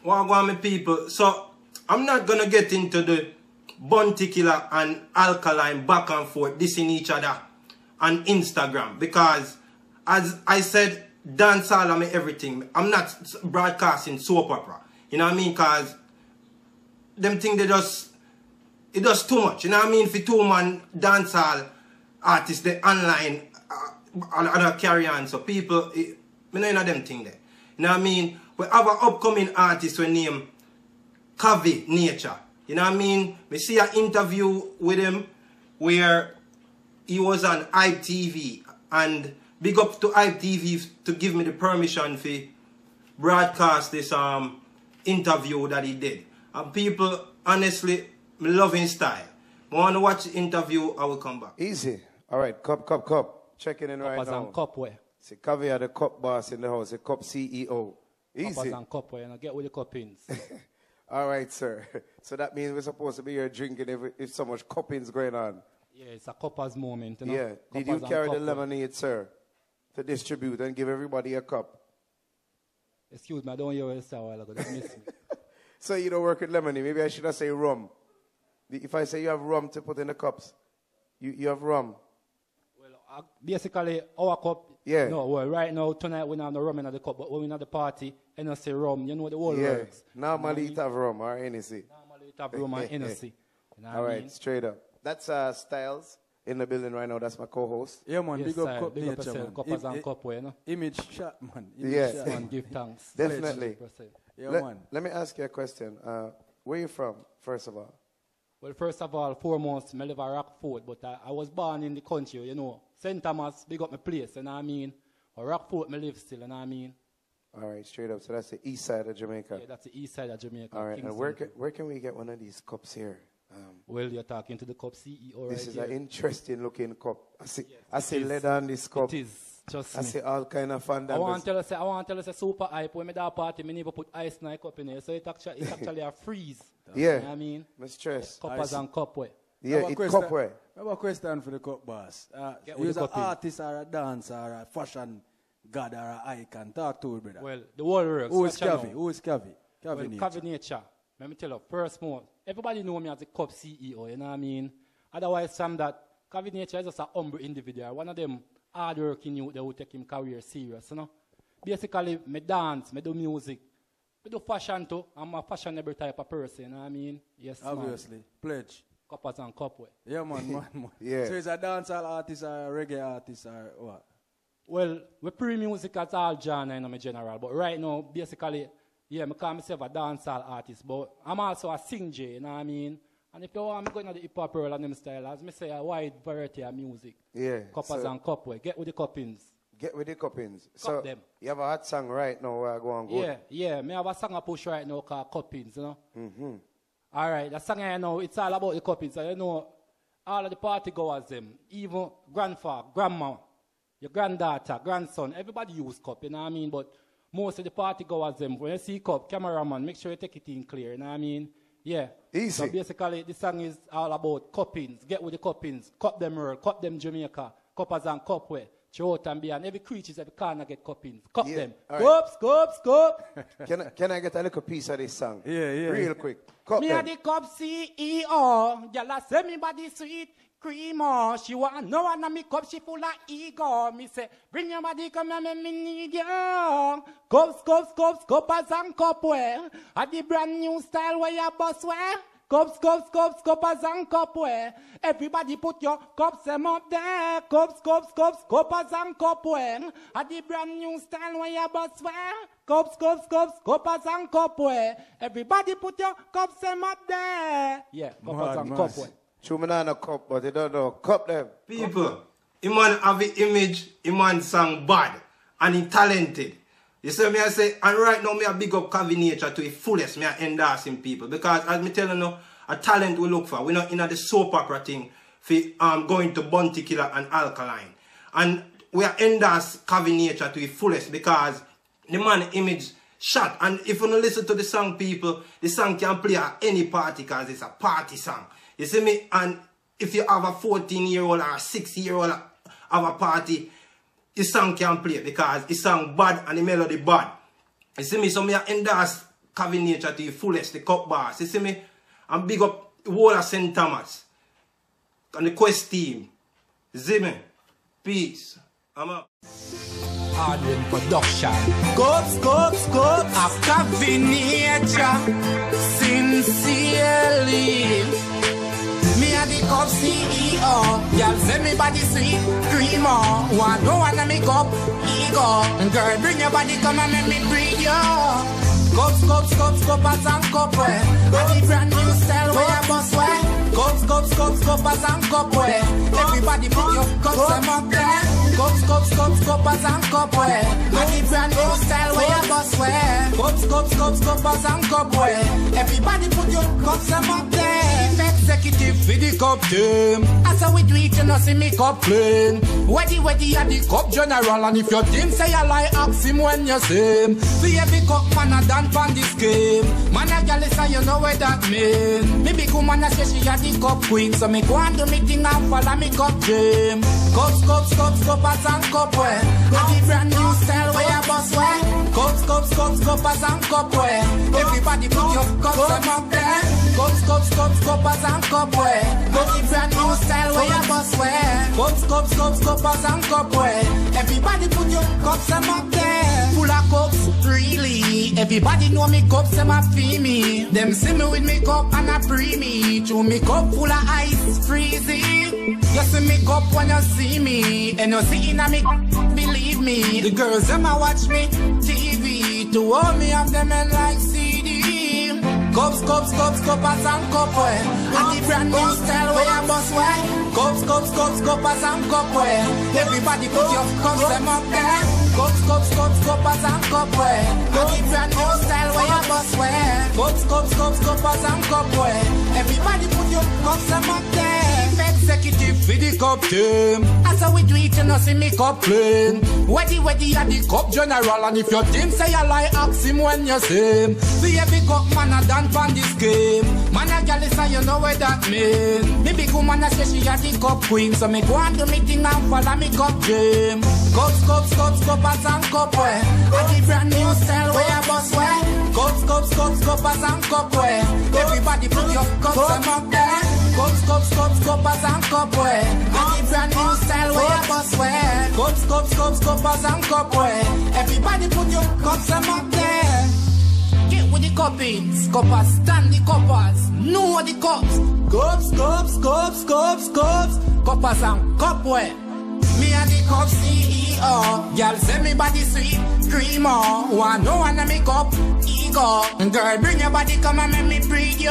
Wagwan me people. So I'm not gonna get into the Bounty Killer and Alkaline back and forth dissing each other on Instagram, because as I said, dancehall and everything. I'm not broadcasting soap opera. You know what I mean? Cause them thing it does too much. You know what I mean? For 2-man dancehall artists, they online other carry on. So people, me know them thing there. You know what I mean? We have an upcoming artist we name Cavi Nature. You know what I mean? We see an interview with him where he was on ITV, and big up to ITV to give me the permission to broadcast this interview that he did. And people, honestly, me love his style. I want to watch the interview, I will come back. Easy. All right, cup. Checking in right now. Cup way. See, Cavi are the cup boss in the house, the cup CEO. Easy. Cup way, and get with the cuppings. All right, sir. So that means we're supposed to be here drinking if so much cuppings going on. Yeah, it's a cuppa's moment, you know? Yeah. Did you carry the lemonade, sir, to distribute and give everybody a cup? Excuse me, I don't hear what you said a while ago. Just miss me. So you don't work with lemonade. Maybe I should have said rum. If I say you have rum to put in the cups, you have rum. Well, basically, our cup, yeah. No, well, right now, tonight, we don't have no rum in the cup, but when we're at the party, and I say rum, you know the whole works. Normally it have rum or Hennessy. Normally it have rum and Hennessy. You know all right, straight up. That's Styles in the building right now. That's my co-host. Yeah, man. Yes, big up cup big nature, up man. Cuppers and cup way, no? Image shot, man. Yes. Shot. Man, give thanks. Definitely. Yeah, man. Let me ask you a question. Where you from, first of all? Well, first of all, foremost, I live at Rockford, but I was born in the country, you know. St. Thomas, big up my place, you know what I mean? Or Rockford, I live still, you know what I mean? All right, straight up. So that's the east side of Jamaica. Yeah, that's the east side of Jamaica. All right, and where can we get one of these cups here? Well, you're talking to the cup CEO This is here. an interesting looking cup. Yes, I see leather on this cup. It is, just I see all kind of fun. I want to tell us a super hype. When I do a party, I never put ice in my cup in here. So it's actually a freeze. Yeah. You know what I mean? My stress. Cuppers and cup way. Yeah, it's cup way. I have a question for the cup boss. You're an artist or a dancer or a fashion god or an icon. Talk to it, brother. Well, the world works. Who is Cavi? Who is Cavi? Well, Cavi Nature. Let me tell you, first more, everybody know me as a cup CEO, you know what I mean? Otherwise, from that, Cavi Nature is just a humble individual. One of them hard-working youth that will take him career serious, you know? Basically, me dance, me do music, me do fashion too. I'm a fashionable type of person, you know what I mean? Yes, obviously. Man. Pledge. Cuppers and cup way. Yeah, man. Yeah. So he's a dancehall artist or a reggae artist or what? Well, we pre-music as all genre in general, but right now, basically, yeah, I call myself a dancehall artist, but I'm also a singer, you know what I mean? And if you want me going to the hip-hop world and them style, as I say, a wide variety of music. Yeah. Cuppers and cup way. Get with the cuppings. Get with the cuppings. So them. You have a hot song right now where I go on good? Yeah. Me have a song I push right now called Cuppings, you know? Mm-hmm. All right, the song I know, it's all about the cuppings. So you know, all of the party goers, them, even grandfather, grandma, your granddaughter, grandson, everybody use cup, you know what I mean? But most of the party goers, them, when you see cup, cameraman, make sure you take it in clear, you know what I mean? Yeah. Easy. So basically, the song is all about cuppings. Get with the cuppings. Cup them world, cup them Jamaica, cuppers and cup way. Throughout and beyond. Every creature, every corner get cuppings. Cup them. Right. Cup. Can I get a little piece of this song? Yeah. Real quick. Cup Me them. a the cup CEO. Y'all say me body sweet. Creamer, she want no one on me cup, she full of ego. Me say, bring your body, come here, me need you. Cups, cuppers and cupware. At the brand new style where you boss wear. Cups, cuppers and cupware. Everybody put your cups them up there. Cups, cuppers and cupware. At the brand new style where you boss wear. Cups, cuppers and cupware. Everybody put your cups them up there. Yeah, cuppers and cupware. True, me not a cup, but they don't know. Cup them. People, he man have the image, he man sang bad, and he talented. You see me I say, and right now me a big up Cavi Nature to the fullest, me a endorsing people. Because as me telling you, a talent we look for. We're not in the soap opera thing for going to Bounty Killer and Alkaline. And we are endorse Cavi Nature to the fullest because the man image shot. And if you don't listen to the song, people, the song can play at any party because it's a party song. You see me? And if you have a 14-year-old or a 6-year-old have a party, the song can play because the song bad and the melody bad. You see me? So me endorse cavi nature to the fullest, the cup boss. You see me? And big up the whole of St. Thomas. And the Quest team. You see me? Peace. I'm out. Hardware production. Scopes, a cavi nature. Sincerely. Me and the cup CEO. Y'all say me body sweet, creamer. One no one make up, ego. And girl, bring your body, come and make me breathe you. Cups, cuppers and cupware. And the brand new style where I bust way. Cups, cuppers and cupware. Everybody put your cups them up there. Cups, cuppers and cupware. And the brand new style where I bust way. Cups, cuppers and cupware. Everybody put your cups them up there. Executive for the cup team. As how we do it, you know see me cup clean. Weddy at the cup general. And if your team say I lie, ask him when you see him. See every cup man a done from this game. Man a gal say you know what that mean. Me big woman a say she a the cup queen. So me go and do me thing and follow me cup game. Cups, cuppers and cupware. And the brand new style where I bust way. Cups, cuppers and cupware. Everybody put your cups them up there. Cups, cuppers and cupware. And the brand new style where I bust way. Cups, cuppers and cupware. Everybody put your cups them up there. Full of cups, really. Everybody know me cups them a feel me. Them see me with me cup and a pre me. Chew me cup full of ice, freezy. You see me cup when you see me. And you see in a me, believe me. The girls them a watch me TV. To all me have them and like CD. Cups, cuppers and cupware. And the brand new style where I bust way. Cups, cuppers and cupware. Everybody put your cups them up there. Cups, cuppers and cupware. And the brand new style where I bust way. Cups, cuppers and cupware. Everybody put your cups them up there. Executive for the cup team. As how we do it, you know see me cup clean. Weddy at the cup general. And if your team say I lie, ask him when you see him. See every cup man a done from this game. Man a gal say you know what that mean. Me big woman a say she a the cup queen. So me go and do me thing and follow me cup game. Cups, cuppers and cupware. And the brand new style where I bust way. Cups, cuppers and cupware. Everybody put your cups them up there. Cups, cuppers and cupware. And the brand new style where I bust way. Cups, cuppers and cupware. Everybody put your cups them up there. Get with the cuppings, cuppers, stand the cuppers, know the cups. Cups, cuppers and cupware. Me and the cup CEO. Y'all say me body sweet, creamer. One no one make up, ego. Girl, bring your body, come and make me breathe you.